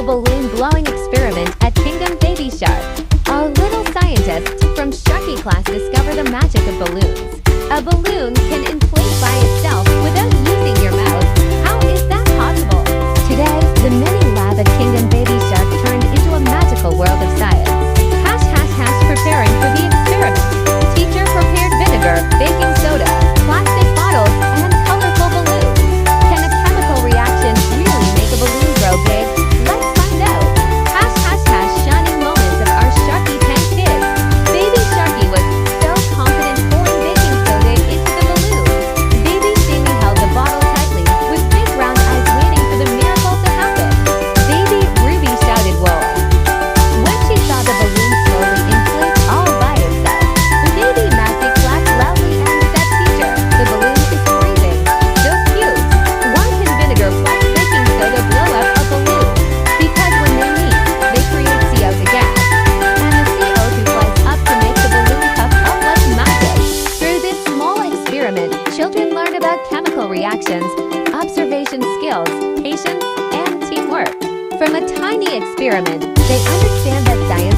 balloon blowing experiment at Kingdom Baby Shark. Our little scientists from Sharky class discover the magic of balloons. A balloon can inflate by itself without using your mouth. How is that possible? Today, the mini lab at Kingdom Baby Shark turned into a magical world of science. Preparing for the experiment. Teacher prepared vinegar, baking soda, plastic bottles, and colorful balloons. Can a chemical reaction really make a balloon grow big? Let's find out. Shining moments of our Sharky tank kids. Baby Sharky was so confident pouring baking soda into the balloon. Baby Shamy held the bottle tightly with big round eyes waiting for the miracle to happen. Baby Rubi shouted whoa when she saw the balloon slowly inflate all by itself. Baby Masy clapped loudly and said, "Teacher, the balloon is freezing." So cute. Why can vinegar plus baking soda blow up a balloon? Because when they meet, they create CO2 gas. And the CO2 flies up to make the balloon puff up like magic. Through this small experiment, children learn about chemical reactions, observation skills, patience, and teamwork. From a tiny experiment, they understand that science